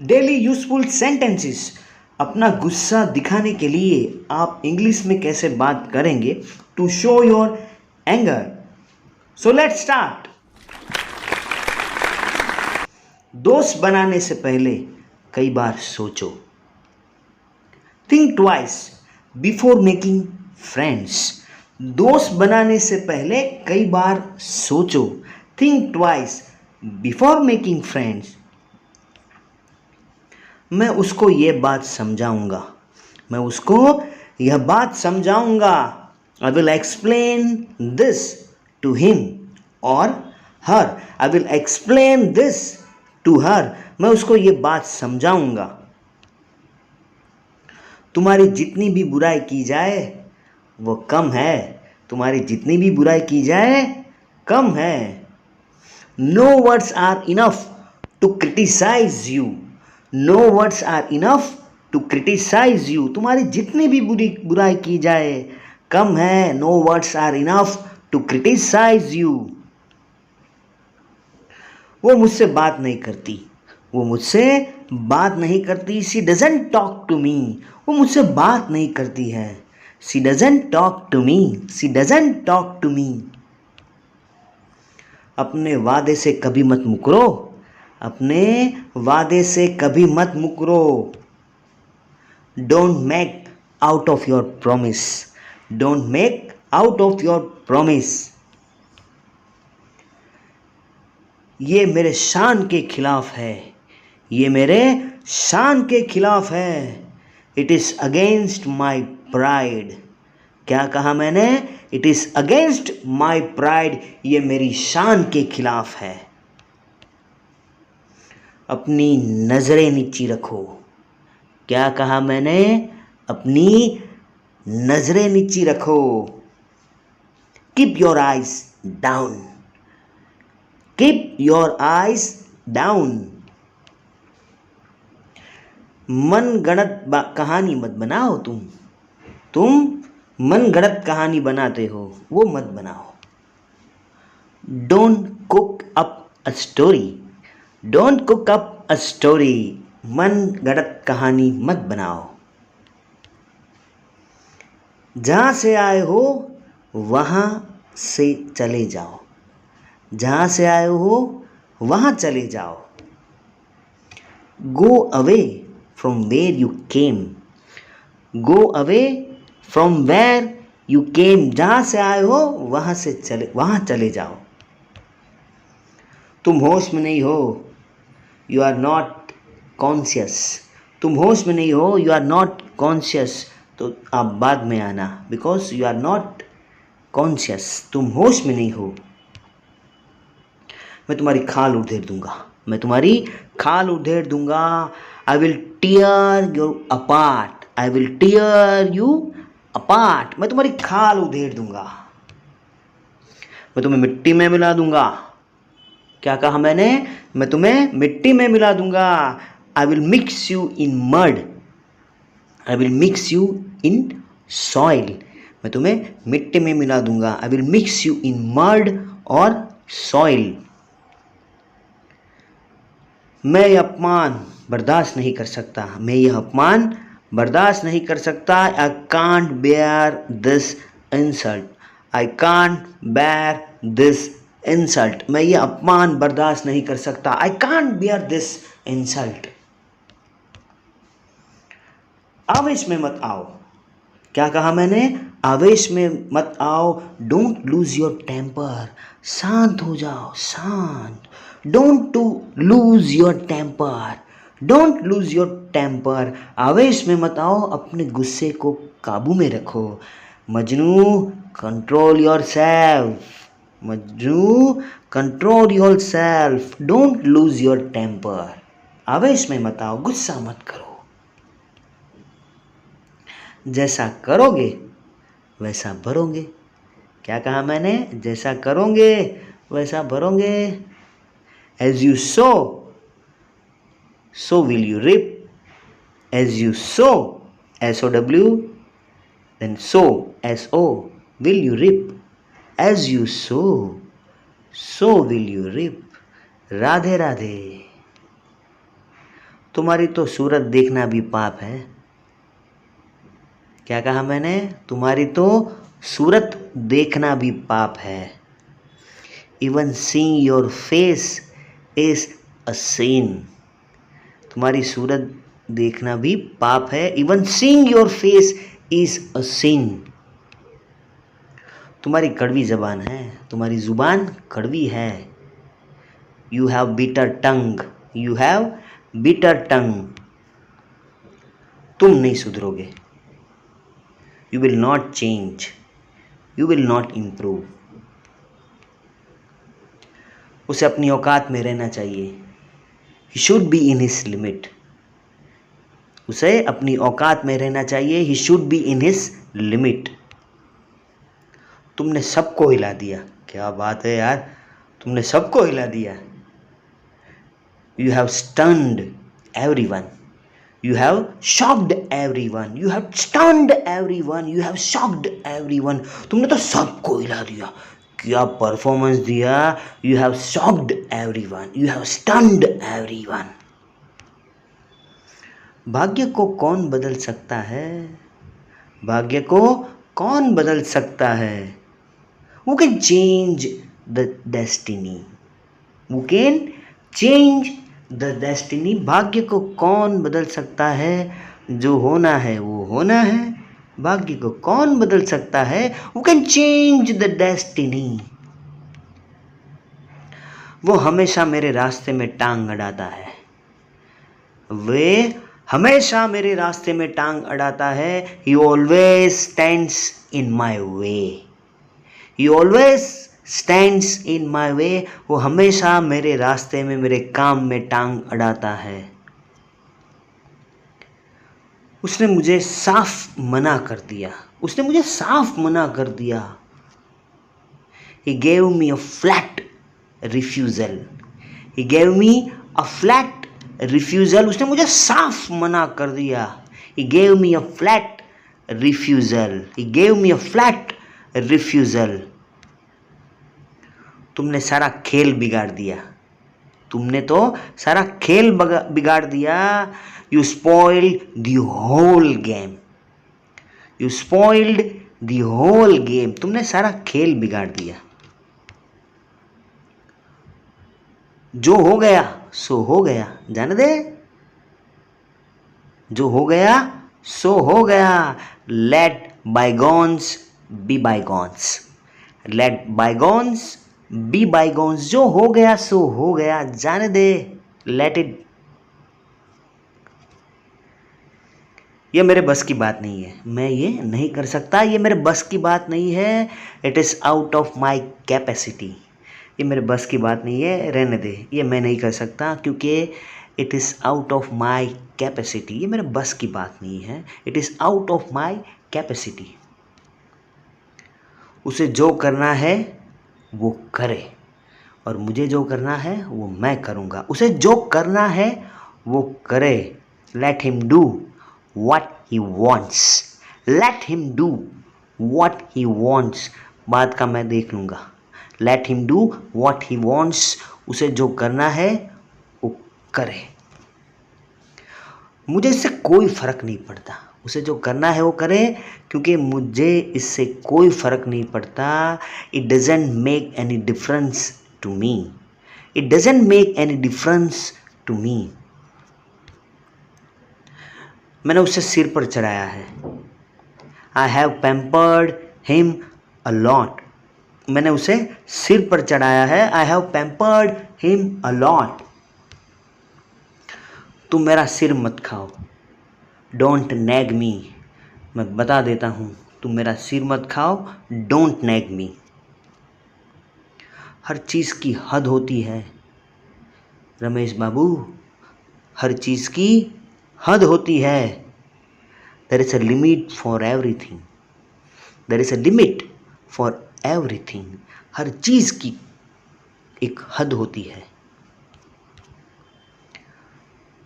Daily useful sentences. अपना गुस्सा दिखाने के लिए आप इंग्लिश में कैसे बात करेंगे to show your anger. So let's start. दोस्त बनाने से पहले कई बार सोचो। Think twice before making friends. दोस्त बनाने से पहले कई बार सोचो। Think twice before making friends. मैं उसको ये बात समझाऊंगा। मैं उसको यह बात समझाऊंगा। I will explain this to him और her. I will explain this to her. मैं उसको ये बात समझाऊंगा। तुम्हारी जितनी भी बुराई की जाए वो कम है। तुम्हारी जितनी भी बुराई की जाए कम है। No words are enough to criticise you. No words are enough to criticise you. तुम्हारी जितनी भी बुराई की जाए कम है। No words are enough to criticise you. वो मुझसे बात नहीं करती। वो मुझसे बात नहीं करती। She doesn't talk to me. वो मुझसे बात नहीं करती है। She doesn't talk to me. She doesn't talk to me. अपने वादे से कभी मत मुकरो। अपने वादे से कभी मत मुकरो। Don't make out of your promise. Don't make out of your promise. ये मेरे शान के खिलाफ है। ये मेरे शान के खिलाफ है। It is against my pride. क्या कहा मैंने? It is against my pride. ये मेरी शान के खिलाफ है। अपनी नजरें नीची रखो। क्या कहा मैंने? अपनी नजरें नीची रखो। Keep your eyes down. Keep your eyes down. मन गढ़ंत कहानी मत बनाओ। तुम मन गढ़ंत कहानी बनाते हो, वो मत बनाओ। Don't cook up a story. Don't cook up a story. मन गढ़ंत कहानी मत बनाओ। जहां से आए हो वहां से चले जाओ। जहां से आए हो वहां चले जाओ। Go away from where you came. Go away from where you came. जहां से आए हो वहां चले जाओ। तुम होश में नहीं हो। You are not conscious. तुम होश में नहीं हो। You are not conscious. तो आप बाद में आना। Because you are not conscious. तुम होश में नहीं हो। मैं तुम्हारी खाल उधेड़ दूंगा। मैं तुम्हारी खाल उधेड़ दूंगा। I will tear you apart. I will tear you apart. मैं तुम्हारी खाल उधेड़ दूंगा। मैं तुम्हें मिट्टी में मिला दूंगा। क्या कहा मैंने? मैं तुम्हें मिट्टी में मिला दूंगा। I will mix you in mud. I will mix you in soil. मैं तुम्हें मिट्टी में मिला दूंगा। I will mix you in mud और सॉइल। मैं यह अपमान बर्दाश्त नहीं कर सकता। मैं यह अपमान बर्दाश्त नहीं कर सकता। I can't bear this insult. I can't bear this insult. मैं ये अपमान बर्दाश्त नहीं कर सकता। I can't bear this insult. आवेश में मत आओ। क्या कहा मैंने? आवेश में मत आओ। Don't lose your temper. शांत हो जाओ। शांत। Don't to lose your temper. Don't lose your temper. आवेश में मत आओ। अपने गुस्से को काबू में रखो। Majnu control yourself. Majnu control yourself. Don't lose your temper. आवेश में मत आओ। गुस्सा मत करो। जैसा करोगे वैसा भरोगे। क्या कहा मैंने? जैसा करोगे वैसा भरोगे। As you sow so will you reap. As you sow SOW then SO will you reap. As you sow so will you reap. Radhe Radhe. तुम्हारी तो सूरत देखना भी पाप है। क्या कहा मैंने? तुम्हारी तो सूरत देखना भी पाप है। Even seeing your face is a sin। तुम्हारी सूरत देखना भी पाप है। Even seeing your face is a sin। तुम्हारी कड़वी जबान है, तुम्हारी जुबान कड़वी है। You have bitter tongue, you have bitter tongue. तुम नहीं सुधरोगे। You will not change, you will not improve. उसे अपनी औकात में रहना चाहिए। He should be in his limit. उसे अपनी औकात में रहना चाहिए। He should be in his limit. तुमने सबको हिला दिया। क्या बात है यार, तुमने सबको हिला दिया। You have stunned everyone, you have shocked everyone, you have stunned everyone, you have shocked everyone. तुमने तो सबको हिला दिया। क्या परफॉर्मेंस दिया। You have shocked everyone, you have stunned everyone. भाग्य को कौन बदल सकता है? भाग्य को कौन बदल सकता है? Who can change the destiny? Who can change the destiny? भाग्य को कौन बदल सकता है? जो होना है वो होना है। भाग्य को कौन बदल सकता है? Who can change the destiny? वो हमेशा मेरे रास्ते में टांग अड़ाता है। वे हमेशा मेरे रास्ते में टांग अड़ाता है। He always stands in my way. He always stands in my way. वो हमेशा मेरे रास्ते में, मेरे काम में टांग अड़ाता है। उसने मुझे साफ मना कर दिया। उसने मुझे साफ मना कर दिया। He gave me a flat refusal. He gave me a flat refusal. उसने मुझे साफ मना कर दिया। He gave me a flat refusal. He gave me a flat refusal. तुमने सारा खेल बिगाड़ दिया। तुमने तो सारा खेल बिगाड़ दिया। You spoiled the whole game. You spoiled the whole game. तुमने सारा खेल बिगाड़ दिया। जो हो गया सो हो गया, जाने दे। जो हो गया सो हो गया। Let bygones be bygones. Let bygones be bygones. जो हो गया सो हो गया, जाने दे। Let it। ये मेरे बस की बात नहीं है। मैं ये नहीं कर सकता। ये मेरे बस की बात नहीं है। It is out of my capacity. ये मेरे बस की बात नहीं है, रहने दे। ये मैं नहीं कर सकता क्योंकि it is out of my capacity. ये मेरे बस की बात नहीं है। It is out of my capacity. उसे जो करना है वो करे और मुझे जो करना है वो मैं करूँगा। उसे जो करना है वो करे। Let him do what he wants. Let him do what he wants. बात का मैं देख लूँगा। Let him do what he wants. उसे जो करना है वो करे। मुझे इससे कोई फ़र्क नहीं पड़ता। उसे जो करना है वो करे क्योंकि मुझे इससे कोई फ़र्क नहीं पड़ता। It doesn't make any difference to me. It doesn't make any difference to me. मैंने उसे सिर पर चढ़ाया है। I have pampered him a lot. मैंने उसे सिर पर चढ़ाया है। I have pampered him a lot. तुम मेरा सिर मत खाओ। Don't nag me. मैं बता देता हूँ, तुम मेरा सिर मत खाओ। डोंट नैग मी। हर चीज़ की हद होती है रमेश बाबू। हर चीज़ की हद होती है। There is a limit for everything. There is a limit for everything. हर चीज़ की एक हद होती है।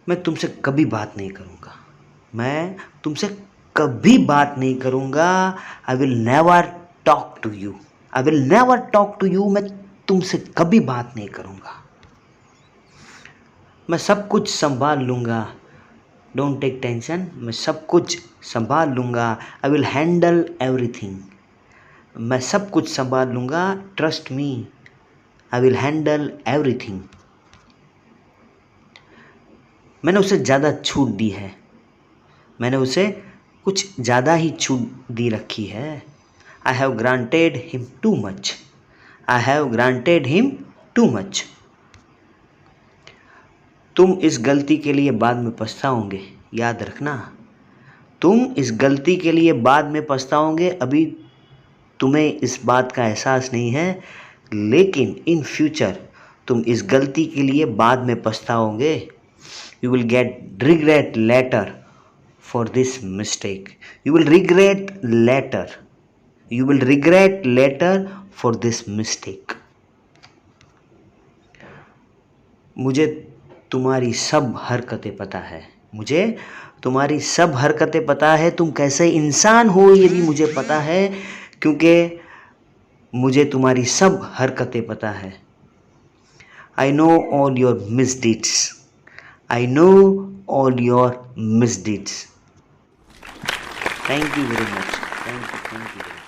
मैं तुमसे कभी बात नहीं करूँगा। मैं तुमसे कभी बात नहीं करूँगा। I will never talk to you. I will never talk to you. मैं तुमसे कभी बात नहीं करूँगा। मैं सब कुछ संभाल लूँगा, डोंट टेक टेंशन, मैं सब कुछ संभाल लूँगा, आई विल हैंडल एवरीथिंग, मैं सब कुछ संभाल लूँगा, trust me, I will handle everything. मैंने उसे ज़्यादा छूट दी है, मैंने उसे कुछ ज़्यादा ही छूट दी रखी है। I have granted him too much, I have granted him too much. तुम इस गलती के लिए बाद में पछताओगे, याद रखना, तुम इस गलती के लिए बाद में पछताओगे। अभी तुम्हें इस बात का एहसास नहीं है, लेकिन इन फ्यूचर तुम इस गलती के लिए बाद में पछताओगे। You will get regret later for this mistake, you will regret later, you will regret later for this mistake. मुझे तुम्हारी सब हरकतें पता है, मुझे तुम्हारी सब हरकतें पता है, तुम कैसे इंसान हो ये भी मुझे पता है, क्योंकि मुझे तुम्हारी सब हरकतें पता है। I know all your misdeeds, I know all your misdeeds. Thank you very much, thank you very much.